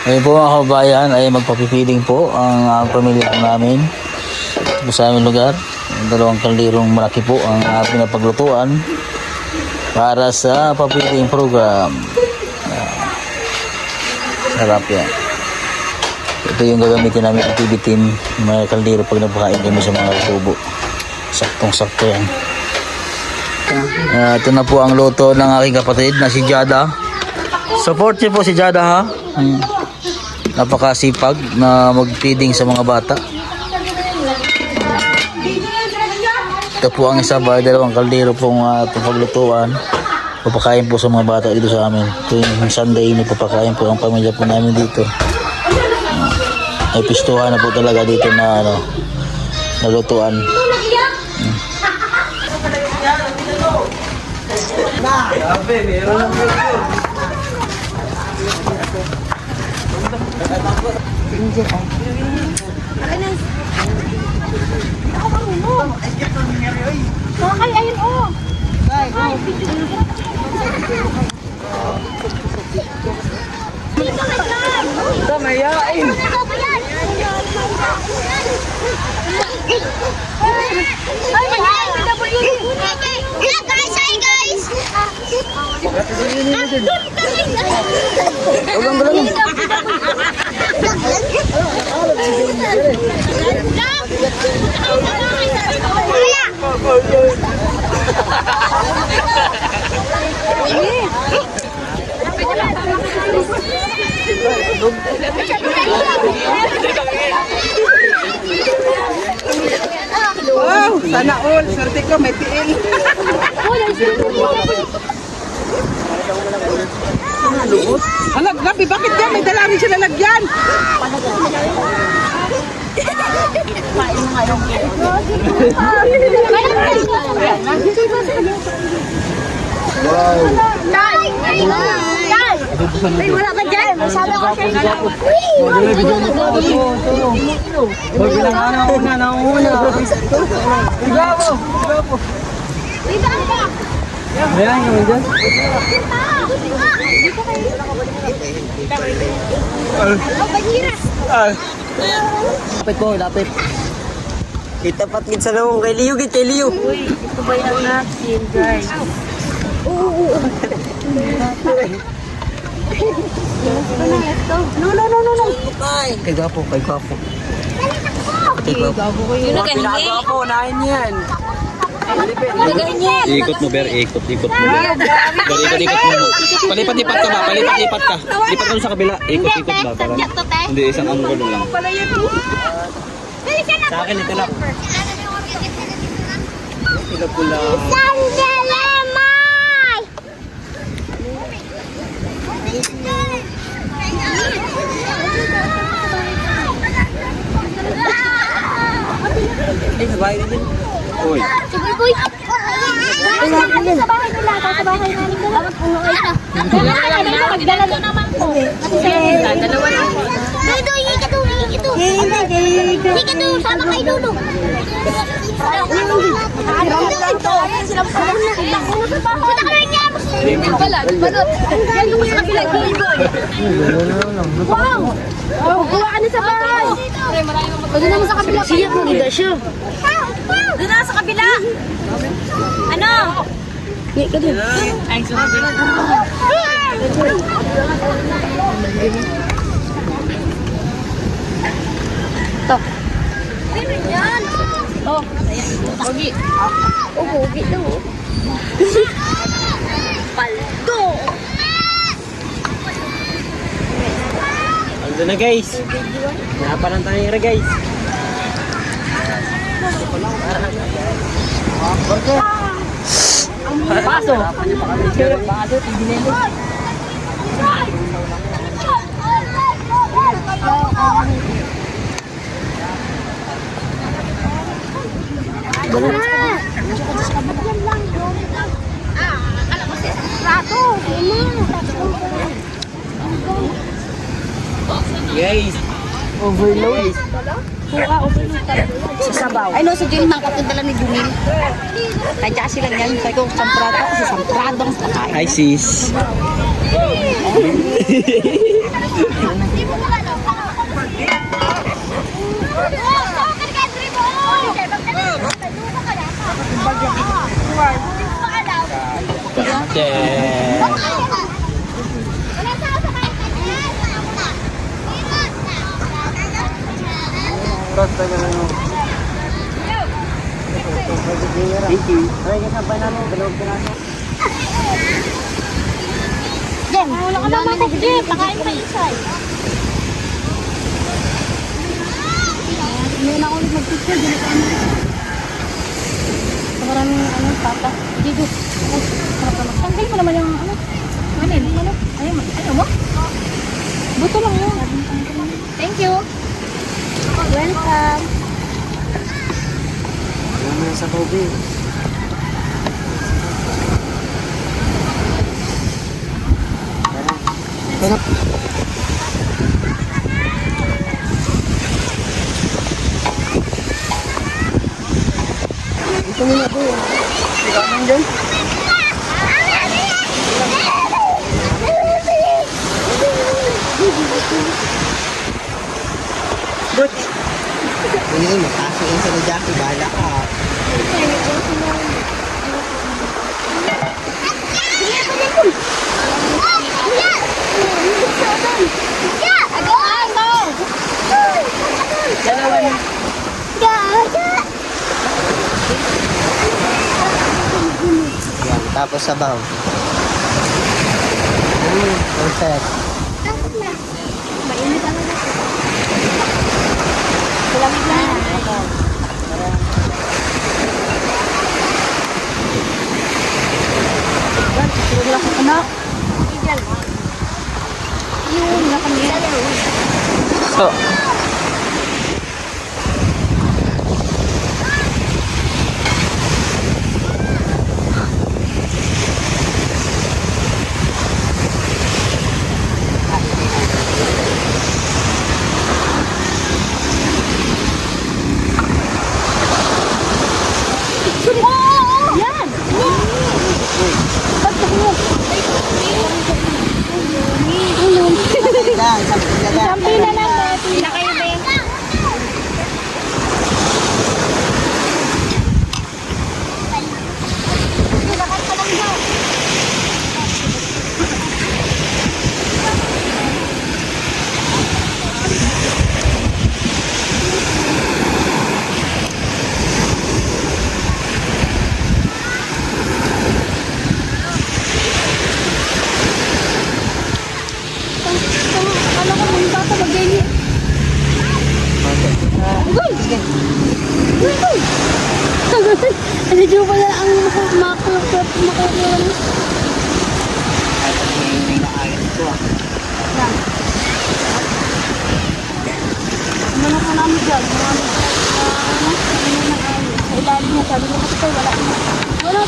Ngayon po mga kabayan ay magpapipiding po ang pamilya po namin ito sa aming lugar. Dalawang kalderong malaki po ang pinapaglutuan para sa papiding program. Sarap yan. Ito yung gagamitin namin activity ng mga kaldero pag napakain kami sa mga tubo. Saktong-sakto yan. Ito na po ang luto ng aking kapatid na si Jada. Support niyo po si Jada ha. Napakasipag na mag-feeding sa mga bata. Ito po ang isa ba, dalawang kaldero pong paglutuan. Papakain po sa mga bata dito sa amin. Tuwing Sunday ini papakain po ang pamilya po namin dito. Ay pistuhan na po talaga dito na nalutuan. Ay, ayun oh. Ay, Mayain. Wow, sana all. Swerte ko, may tiil. Alag, gabi, bakit yan? May dala rin siya lalagyan. Ay, wala ka dyan. Masabi ko siya. Bilang nauna. Bravo! Bravo! Ayan, yung dyan. Lapit po, lapit. Kita patkit sa lawong kay Liyo, kay Liyo. Uy, ito ba yung natin, guys? Oo. No. Kay Gwapo, kay Gwapo. Kay Gwapo. Yun na kahingi. Gwapo, unahin yan. Ikot mo Ber, ikot mo Ber. Ikot mo. Palipat-lipat ka ba? Palipat-lipat ka. Lipat ka sa kabila. Ikot ba? Parang, hindi, isang angulo lang. Sa akin, ito lang. Ito pula. Ay, sa bahay na din. Uy. Sige, boy. Sa bahay nila. Sa bahay nila. Magdala na naman po. Dalawa lang. Dudu, hika to. Sama kay Dudu. Wow! Kuha ka na sa bahay. Pwede naman sa kabila. Siya mo, ganda siya. Doon na sa kabila. Ano? Ay, ka doon. Ay, sa kabila. Ito. Ano yan? Oh, pogi. Oh, pogi daw. Paldo. Ando na guys. Napalan tayo nga guys. Paso. Paso, tignan mo. Guys, overload. Sa sabaw. Ay, no, sa June, makakatala ni Jumil. Kaya sila yan. Kaya kung samprado ako, sa samprado ang pakain. Hi sis. Thank you. Ay, kasabay namin. Dalawang pinaso. Jem, wala ka naman ako, Jem. Nakain pa isa. Hindi na ako ulit mag-picture. Hindi na ako maraming papa. Dito. Ay, sarap naman. Tanggal mo naman yung manil. Ayaw mo? Buto lang yun. Thank you. Welcome. Wala na sa tubig. Ito muna po. Ikaw dyan. Butch! Hindi, magkasiin sa ni Jackie. Bahala ka. Dalawa na. Yan, tapos sabaw. Perfect. Malamig lang. Wala ko anak. Yun, nakamira. So, Yan! Ba't mo? Isang pila lang ba? Pila kayo ba? Lakad pa lang daw. Ano ko mong bata mag-gani? Uy! Uy! Ano dyan pala ang makakuha? may naayos ko ah. Ano ko namin dyan? Sa ilalim niya, sabi niya kasi wala na. Wala.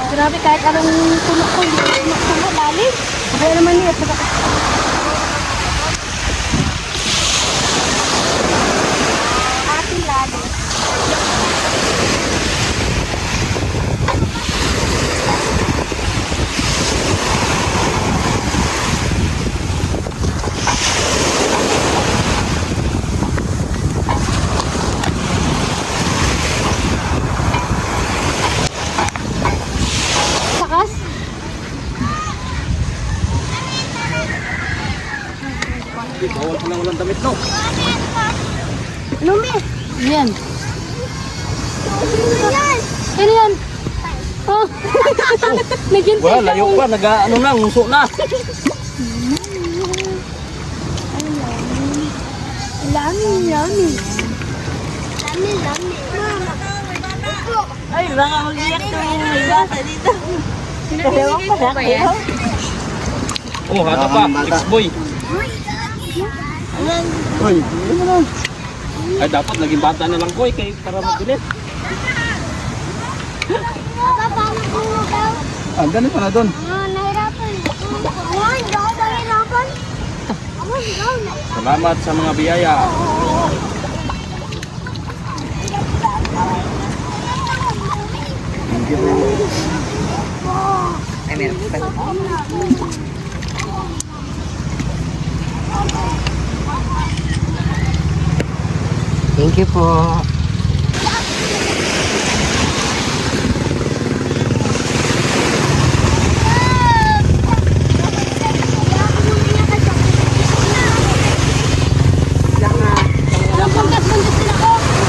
Grabe, kahit anong puno ko, puno lalim. Kaya naman niya. Ating lalim. Sakas? Bawal pa lang walang damit, no? Lumi. Yan. Ano yan? Oh. Naging Wala, layo pa. Nag-ano na, nguso na. Lami. Ay, baka mag-iyak to yung may bata dito. Dalawang pa na. Oh, hata pa. Ex-boy. Uy, ay dapat naging bata na lang ko eh, para mabilis. Ganun pa na doon. Nahirapan. Ay, hindi ako nahirapan. Salamat sa mga biyaya. Thank you. Ay, meron pa. Thank you po.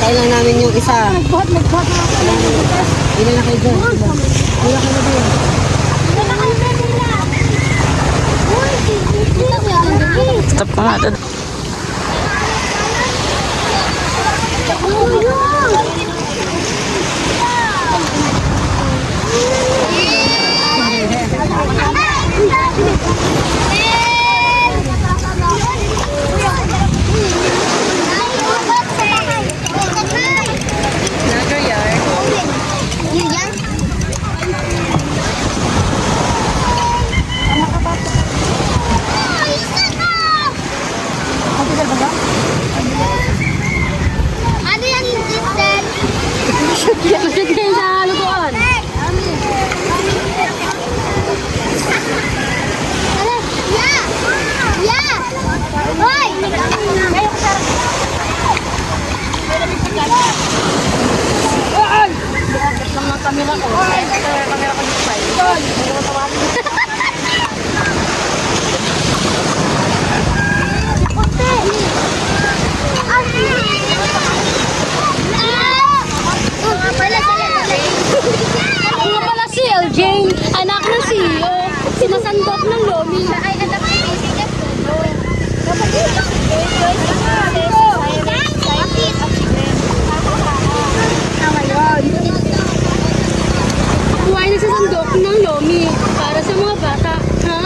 Tayo lang namin yung isa. Nagbuhat na ako. Ilan na kayo dyan? Ilan kayo na dyan? Stop ka nga. Ano yan yung sister? Masig kayo sa lutuan. Yeah! Yeah! Hoy! Ako nga pala si LJ, anak ng CEO, sinasandot ng lomi. Ay, anak ng Buhay na sa sandok ng lomi para sa mga bata. Ha?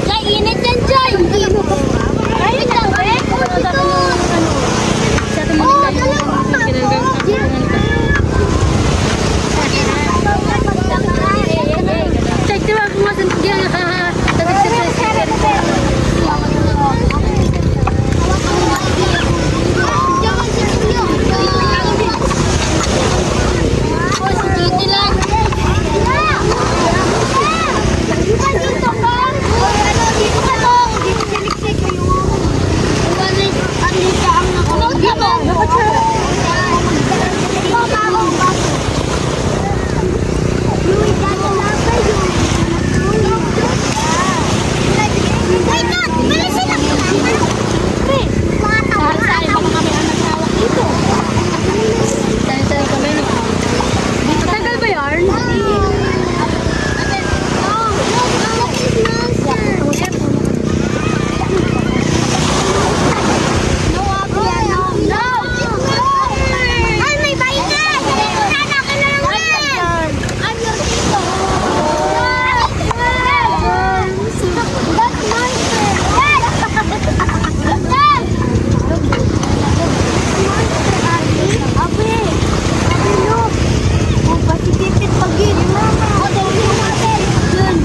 Jay, init yan, Jay! Ay, lang, eh! Sa atin mo Check, diba? Kung masan diyan, Matagal ba yarn? Ay, may baitan! Sana ka na lang yan! Ano dito? That's monster! Abi! Abi, look! Oh, pati titit pag-in! Oh, daw yung natin! Yun!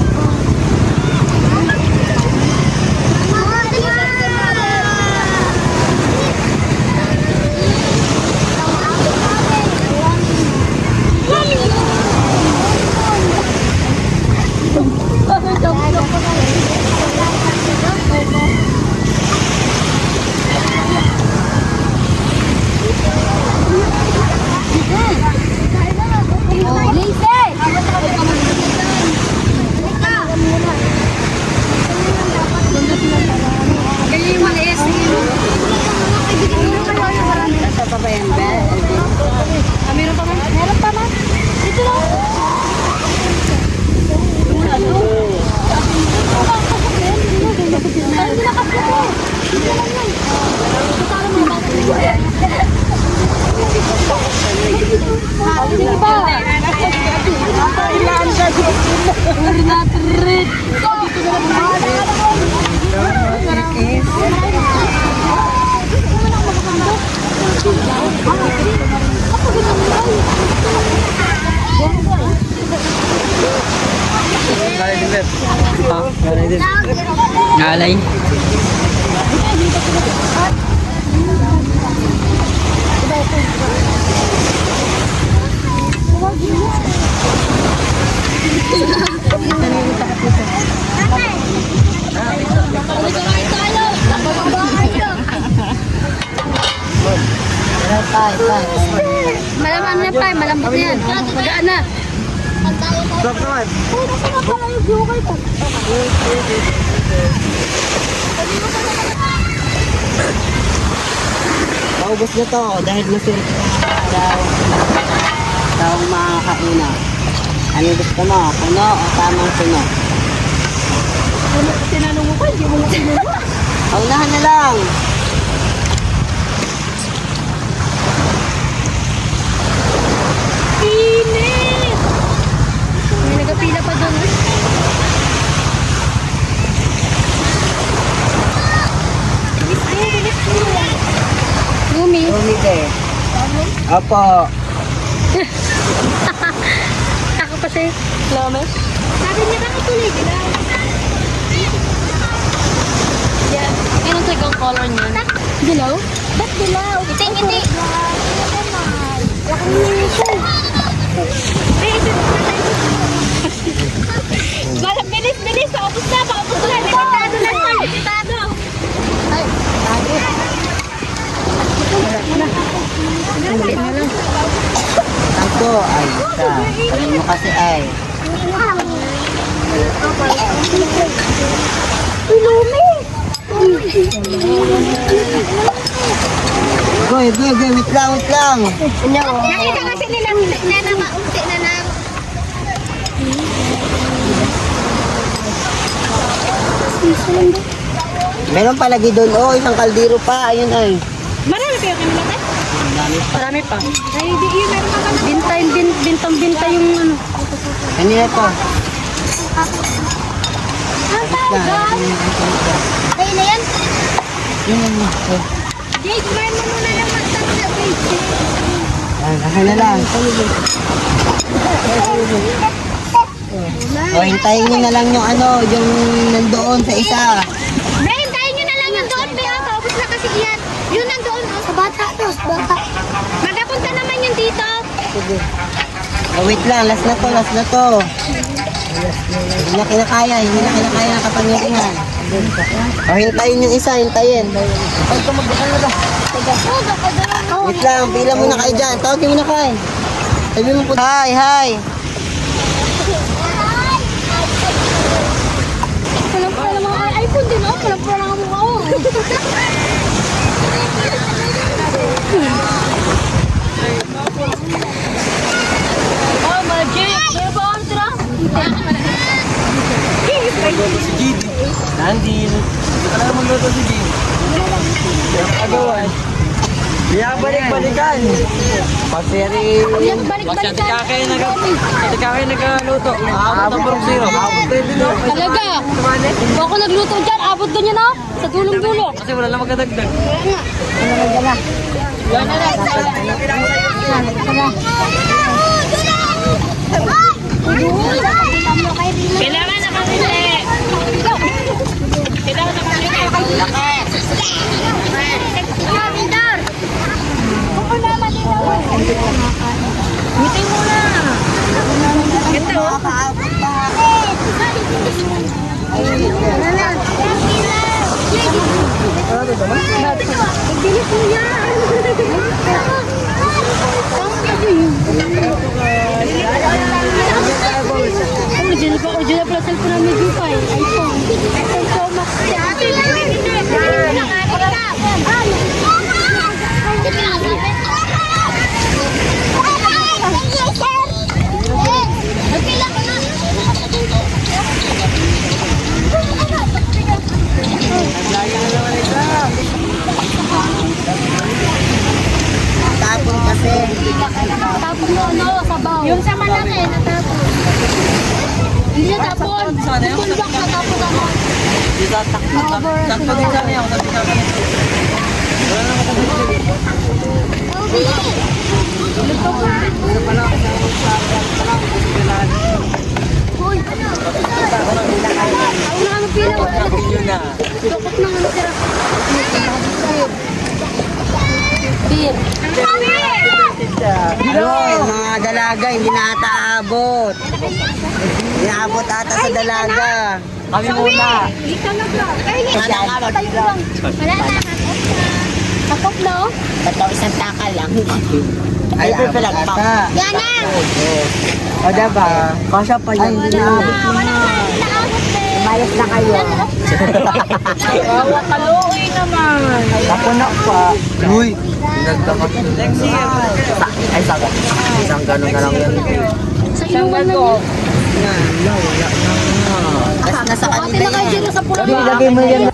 Meron pa man? Dito lang. Ngalay. Malaman na pa, malambot na yan. Magaan na. Paubos na to dahil masirap daw makakaina. Ano gusto mo? Puno o tamang puno? Tinanong mo ko, hindi mo na tinanong. Paunahan na lang. Init! May nagapila pa doon. Lumi. Lumite. Opo. Ako kasi. Lomes. Sabi niya bakit tuloy dilaw? Yan. Yan ang tagang color niya. Dilaw? Ba't dilaw? Ngiti. Bilis. Paubos na. Limitado na yun. Limitado. Ay, Ako ay isa. Ano kasi ay? Lumi. Goy, wait lang. Nakita kasi nila na maunti na lang. Meron palagi doon. Oh, isang kaldero pa. Ayun ay. Marami kayo kanila tayo? Marami pa. Ay, di yun, meron pa pala. Bintang-binta yung ano. Kanina to. Ang tawag. Ay, na yan? Jade, kumain mo muna ng magtanda, Jade. Kaya na lang. O, hintayin nyo na lang yung ano, yung nandoon sa isa. Brian, tayo nyo na lang yung doon, Bea. Paubos na kasi yan. Yun nandoon, oh. Sa bata to, sa bata. Magapunta naman yung dito. Oh, wait lang, last na to. Hindi na kinakaya ng kapangyarihan. O, hintayin yung isa, hintayin. Wait lang, pila muna kayo dyan. Tawagin mo na kayo. Sabi mo po, hi. Walang mga iPhone din, oh. Walang ang mukha, oh. Oh, magic! Meron ba ang tira? si Jid. Nandil. Hindi ka lang magluto si Jid. Agawan. Kaya balik-balikan. Pasiri. Balik-balikan. Ati kakay nagluto. Abot ang zero. Abot din dito. Talaga? Kung ako nagluto dyan, abot doon yun, oh. Sa dulong-dulo. Kasi wala na magkadagdag. Kailangan na kamili. Meeting muna. Ito. Bili ko yan. Original pala cellphone na medyo pa eh. iPhone. iPhone Pro Max. Tapon kasi. Tapos mo ano, sabaw. Yung sa malaki, natapos. Hindi na tapon. Tulak na tapos ako. Dito takpo din kami ako. Wala na matagdag. Uy! Ako na pila. Ano, yung mga dalaga, hindi na ata abot. Hindi abot ata sa dalaga. Kami muna. Tapos no? Ito, isang taka lang. Ay, pinagpak. Yan na! O, diba? Kasya pa yun. Ay, Mayas na kayo. Bawa kaluoy naman. Kapuno pa. Uy! Ay, saga. Isang gano'n na lang yan. Sa inuman na yun. Wala na. Nasa kanila yan. Ate na kayo sa pula. Ilagay mo yan.